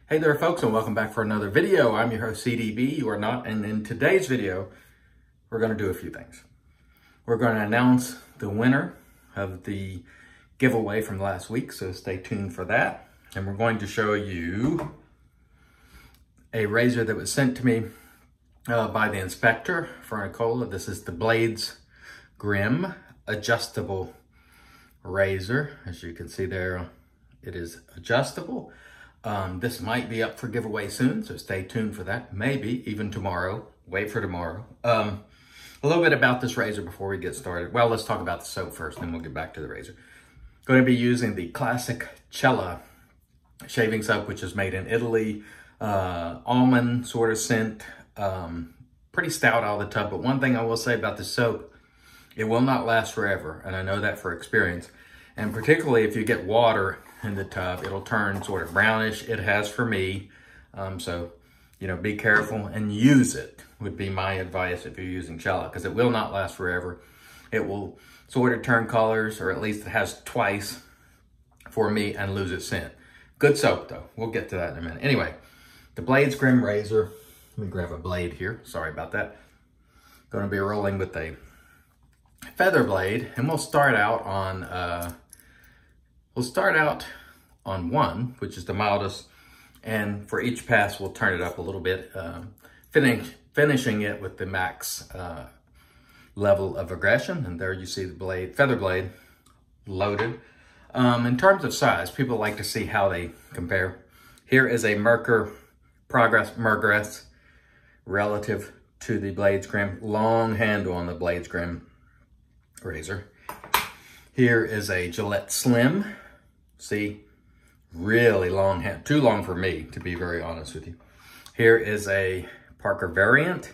Hey there folks, and welcome back for another video. I'm your host CDB, you are not, and in today's video, we're going to do a few things. We're going to announce the winner of the giveaway from last week, so stay tuned for that. And we're going to show you a razor that was sent to me by the inspector for Cella. This is the Blades Grim adjustable razor. As you can see there, it is adjustable. This might be up for giveaway soon, so stay tuned for that. Maybe even tomorrow. Wait for tomorrow. A little bit about this razor before we get started. Well, let's talk about the soap first, then we'll get back to the razor. Going to be using the classic Cella shaving soap, which is made in Italy. Almond sort of scent. Pretty stout out of the tub, but one thing I will say about the soap, it will not last forever, and I know that for experience. And particularly if you get water in the tub, it'll turn sort of brownish. It has for me. So, you know, be careful and use it would be my advice if you're using Cella, because it will not last forever. It will sort of turn colors, or at least it has twice for me, and lose its scent. Good soap though. We'll get to that in a minute. Anyway, the Blades Grim razor. Let me grab a blade here. Sorry about that. Going to be rolling with a feather blade, and we'll start out on one, which is the mildest, and for each pass we'll turn it up a little bit, finishing it with the max level of aggression. And there you see the blade, feather blade, loaded. In terms of size, people like to see how they compare. Here is a Progress relative to the Blades Grim. Long handle on the Blades Grim razor. Here is a Gillette Slim. See, really long hand, too long for me, to be very honest with you. Here is a Parker variant.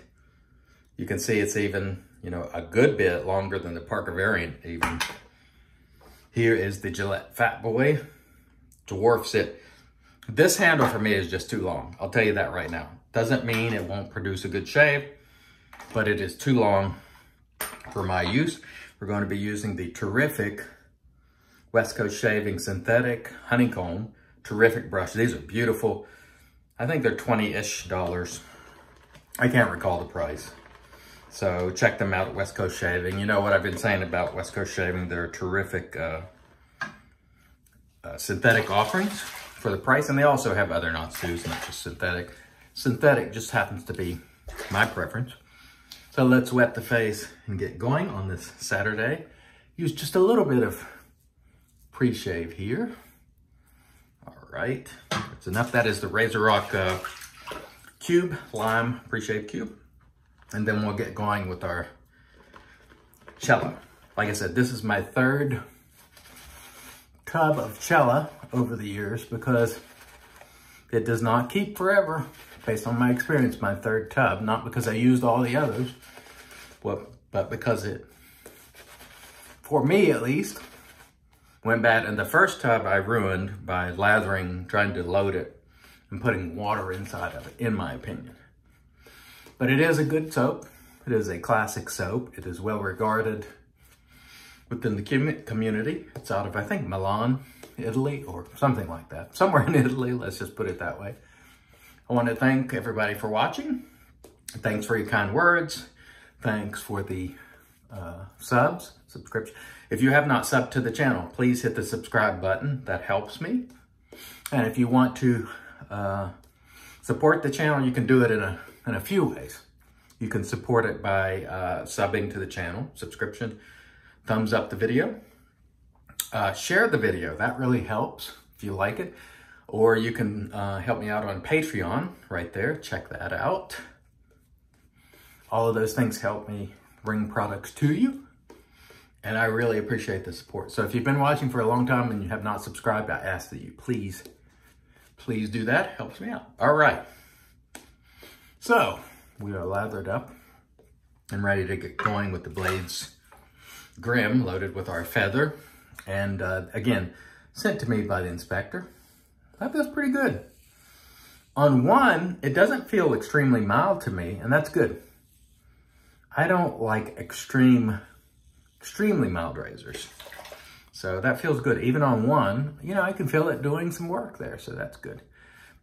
You can see it's even, you know, a good bit longer than the Parker variant even. Here is the Gillette Fat Boy. Dwarfs it. This handle for me is just too long. I'll tell you that right now. Doesn't mean it won't produce a good shave, but it is too long for my use. We're going to be using the terrific West Coast Shaving Synthetic Honeycomb. Terrific brush. These are beautiful. I think they're $20-ish. I can't recall the price. So check them out at West Coast Shaving. You know what I've been saying about West Coast Shaving. They're terrific synthetic offerings for the price. And they also have other knots too, not just synthetic. Synthetic just happens to be my preference. So let's wet the face and get going on this Saturday. Use just a little bit of pre-shave here. All right, that's enough. That is the Razor Rock cube, lime pre-shave cube. And then we'll get going with our Cella. Like I said, this is my third tub of Cella over the years, because it does not keep forever. Based on my experience, my third tub, not because I used all the others, but because it, for me at least, went bad. And the first tub I ruined by lathering, trying to load it and putting water inside of it, in my opinion. But it is a good soap. It is a classic soap. It is well regarded within the community. It's out of, I think, Milan, Italy, or something like that. Somewhere in Italy, let's just put it that way. I want to thank everybody for watching. Thanks for your kind words. Thanks for the subscription. If you have not subbed to the channel, please hit the subscribe button. That helps me. And if you want to support the channel, you can do it in a few ways. You can support it by subbing to the channel, subscription, thumbs up the video, share the video. That really helps if you like it. Or you can help me out on Patreon right there. Check that out. All of those things help me bring products to you. And I really appreciate the support. So if you've been watching for a long time and you have not subscribed, I ask that you please do that. Helps me out. All right. So we are lathered up and ready to get going with the Blades Grim, loaded with our feather. And again, sent to me by the inspector. That feels pretty good. On one, it doesn't feel extremely mild to me, and that's good. I don't like extremely mild razors. So that feels good. Even on one, you know, I can feel it doing some work there, so that's good.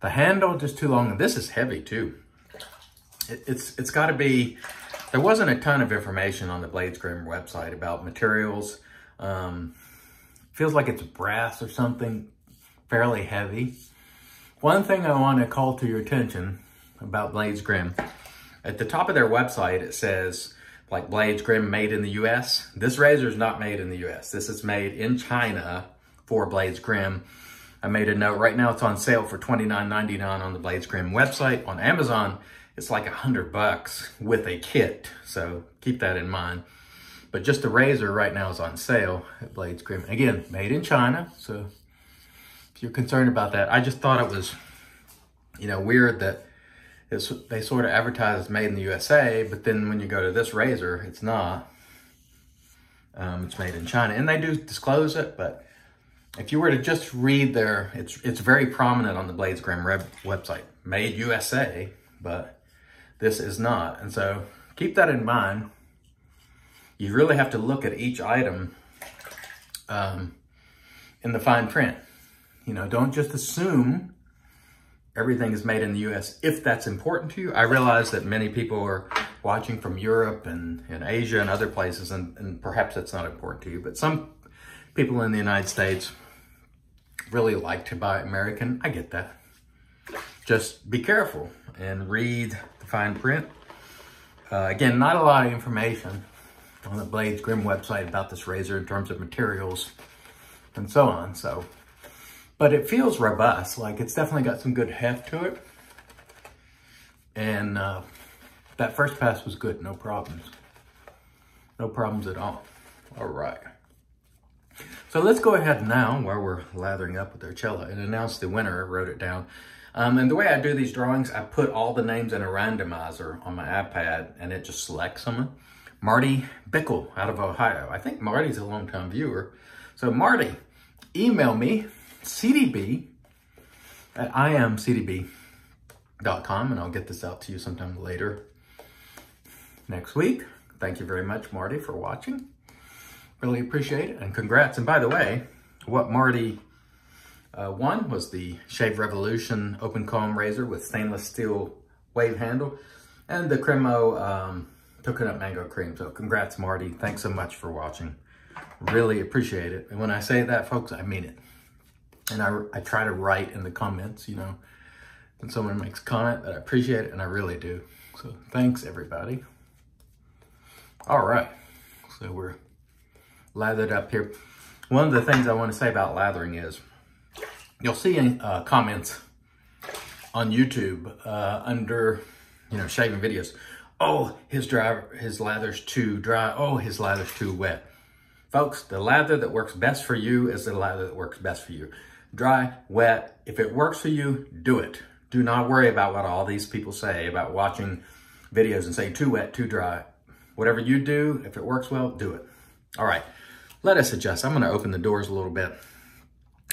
The handle just too long. This is heavy too. It's got to be. There wasn't a ton of information on the Blades Grim website about materials. Feels like it's brass or something, fairly heavy. One thing I want to call to your attention about Blades Grim, at the top of their website it says like Blades Grim made in the US. This razor is not made in the US. This is made in China for Blades Grim. I made a note. Right now it's on sale for $29.99 on the Blades Grim website. On Amazon, it's like $100 with a kit, so keep that in mind. But just the razor right now is on sale at Blades Grim. Again, made in China, so if you're concerned about that, I just thought it was, you know, weird that they sort of advertise it's made in the USA, but then when you go to this razor, it's not. It's made in China, and they do disclose it, but if you were to just read their, it's very prominent on the Blades Grim website, made USA, but this is not. And so keep that in mind. You really have to look at each item in the fine print. You know, don't just assume everything is made in the US if that's important to you. I realize that many people are watching from Europe and Asia and other places, and perhaps that's not important to you, but some people in the United States really like to buy American. I get that. Just be careful and read the fine print. Again, not a lot of information on the Blades Grim website about this razor in terms of materials and so on. So, but it feels robust. Like it's definitely got some good heft to it. And that first pass was good. No problems. No problems at all. All right. So let's go ahead now, while we're lathering up with our Cella, and announce the winner. I wrote it down. And the way I do these drawings, I put all the names in a randomizer on my iPad, and it just selects someone. Marty Bickle out of Ohio. I think Marty's a longtime viewer. So Marty, email me, cdb at imcdb.com, and I'll get this out to you sometime later next week. Thank you very much, Marty, for watching. Really appreciate it, and congrats. And by the way, what Marty won was the Shave Revolution open comb razor with stainless steel wave handle and the Cremo coconut mango cream. So congrats, Marty. Thanks so much for watching. Really appreciate it. And when I say that, folks, I mean it. And I try to write in the comments, you know, when someone makes a comment that I appreciate it, and I really do. So thanks, everybody. All right. So we're lathered up here. One of the things I want to say about lathering is, you'll see comments on YouTube under, you know, shaving videos. Oh, his lather's too dry. Oh, his lather's too wet. Folks, the lather that works best for you is the lather that works best for you. Dry, wet, if it works for you, do it. Do not worry about what all these people say about watching videos and say too wet, too dry. Whatever you do, if it works well, do it. All right, let us adjust. I'm gonna open the doors a little bit,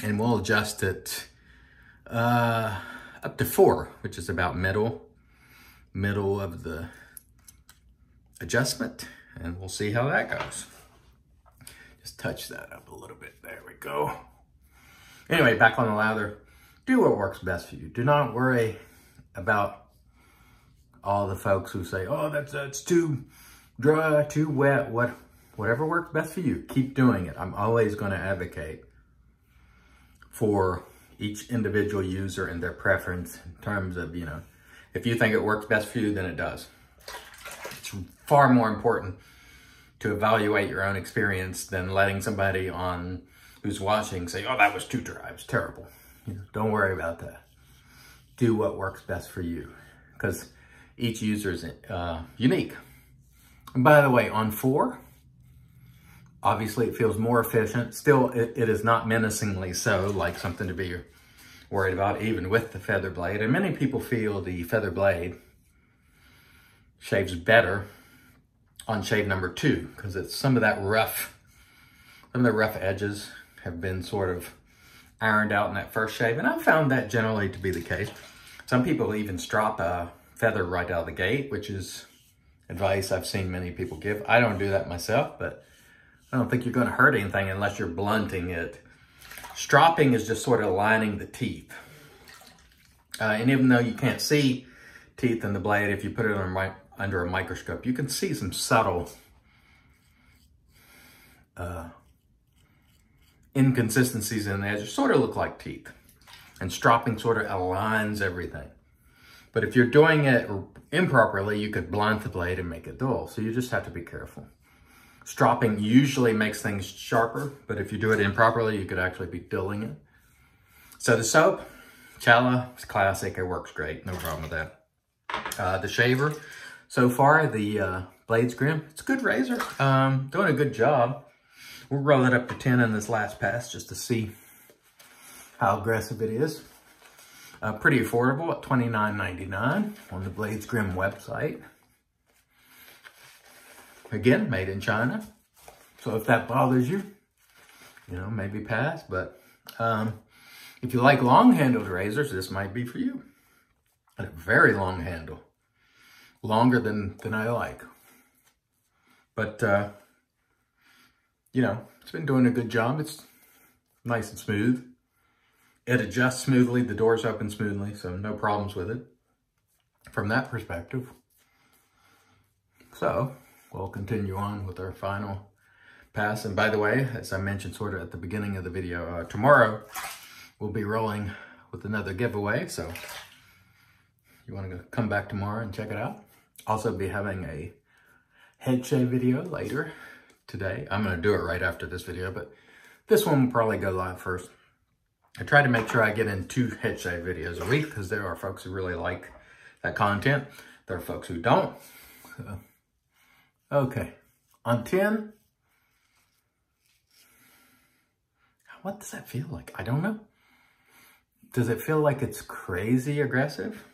and we'll adjust it up to 4, which is about middle of the adjustment, and we'll see how that goes. Just touch that up a little bit. There we go. Anyway, back on the lather. Do what works best for you. Do not worry about all the folks who say, oh, that's too dry, too wet. Whatever works best for you, keep doing it. I'm always going to advocate for each individual user and their preference in terms of, you know, if you think it works best for you, then it does. It's far more important to evaluate your own experience than letting somebody on who's watching say, oh, that was too dry, it was terrible. You know, don't worry about that. Do what works best for you, because each user is unique. And by the way, on 4, obviously it feels more efficient. Still, it is not menacingly so, like something to be worried about, even with the feather blade. And many people feel the feather blade shaves better on shave number 2, because it's some of the rough edges have been sort of ironed out in that first shave. And I've found that generally to be the case. Some people even strop a feather right out of the gate, which is advice I've seen many people give. I don't do that myself, but I don't think you're going to hurt anything unless you're blunting it. Stropping is just sort of lining the teeth. And even though you can't see teeth in the blade, if you put it under a microscope, you can see some subtle inconsistencies in the edge. It sort of look like teeth. And stropping sort of aligns everything. But if you're doing it improperly, you could blunt the blade and make it dull. So you just have to be careful. Stropping usually makes things sharper, but if you do it improperly, you could actually be dulling it. So the soap, Cella, it's classic. It works great. No problem with that. The shaver, so far, the Blades Grim, it's a good razor. Doing a good job. We'll roll it up to 10 in this last pass just to see how aggressive it is. Pretty affordable at $29.99 on the Blades Grim website. Again, made in China. So if that bothers you, maybe pass. But if you like long-handled razors, this might be for you. A very long handle. Longer than I like. But, it's been doing a good job. It's nice and smooth. It adjusts smoothly. The doors open smoothly, so no problems with it from that perspective. So we'll continue on with our final pass. And by the way, as I mentioned sort of at the beginning of the video, tomorrow we'll be rolling with another giveaway. So you want to come back tomorrow and check it out. Also be having a head shave video later today. I'm going to do it right after this video, but this one will probably go live first. I try to make sure I get in 2 head shave videos a week because there are folks who really like that content. There are folks who don't. So, okay, on 10. What does that feel like? I don't know. Does it feel like it's crazy aggressive?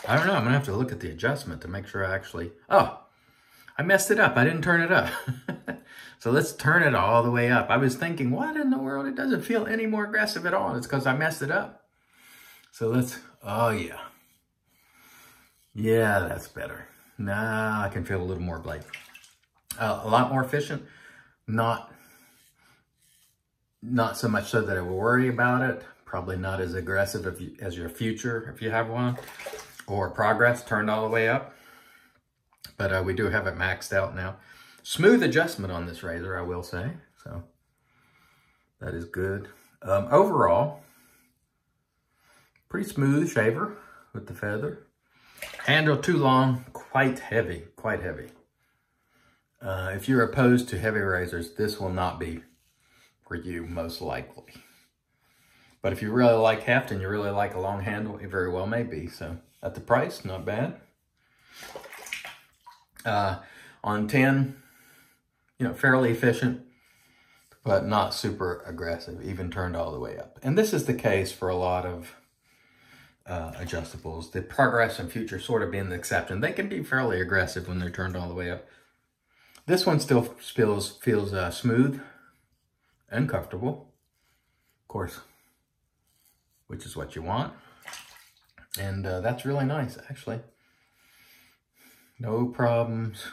I don't know. I'm going to have to look at the adjustment to make sure I actually... Oh, I messed it up. I didn't turn it up. So let's turn it all the way up. I was thinking, what in the world? It doesn't feel any more aggressive at all. It's because I messed it up. So let's... Oh, yeah. Yeah, that's better. Now I can feel a little more blade. A lot more efficient. Not so much so that I will worry about it. Probably not as aggressive as your Future, if you have one. Or Progress turned all the way up. But we do have it maxed out now. Smooth adjustment on this razor, I will say. So that is good. Overall, pretty smooth shaver with the feather. Handle too long, quite heavy, quite heavy. If you're opposed to heavy razors, this will not be for you, most likely. But if you really like heft and you really like a long handle, it very well may be. So at the price, not bad. On 10, fairly efficient, but not super aggressive, even turned all the way up. And this is the case for a lot of adjustables. The Progress and Future sort of being the exception. They can be fairly aggressive when they're turned all the way up. This one still feels smooth and comfortable, of course, which is what you want. And that's really nice, actually. No problems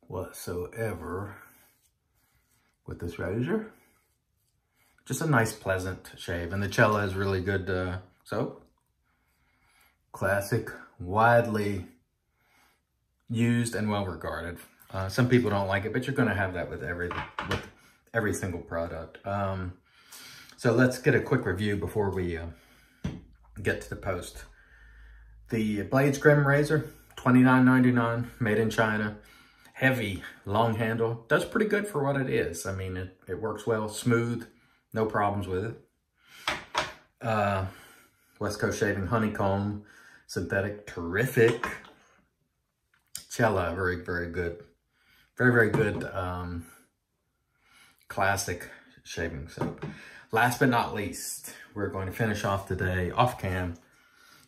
whatsoever with this razor. Just a nice, pleasant shave. And the Cella is really good soap. Classic, widely used and well regarded. Some people don't like it, but you're going to have that with every single product. So let's get a quick review before we get to the post. The Blades Grim razor, $29.99, made in China. Heavy, long handle. Does pretty good for what it is. I mean, it works well, smooth, no problems with it. West Coast Shaving Honeycomb, synthetic, terrific. Cella, very, very good. Very, very good classic shaving soap. Last but not least, we're going to finish off today off cam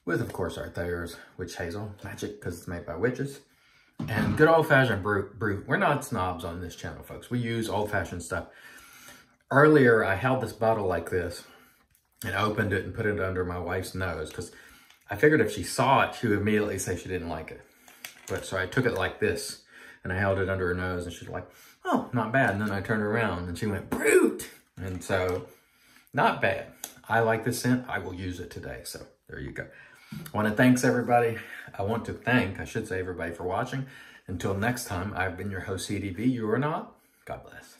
with, of course, our Thayer's Witch Hazel Magic, because it's made by witches. And good old-fashioned brew. We're not snobs on this channel, folks. We use old-fashioned stuff. Earlier, I held this bottle like this and opened it and put it under my wife's nose because I figured if she saw it, she would immediately say she didn't like it. But so I took it like this and I held it under her nose and she's like, oh, not bad. And then I turned around and she went, brute. And so, not bad. I like this scent. I will use it today. So There you go. I want to thank everybody. I should say everybody for watching. Until next time, I've been your host, CDB. You are not. God bless.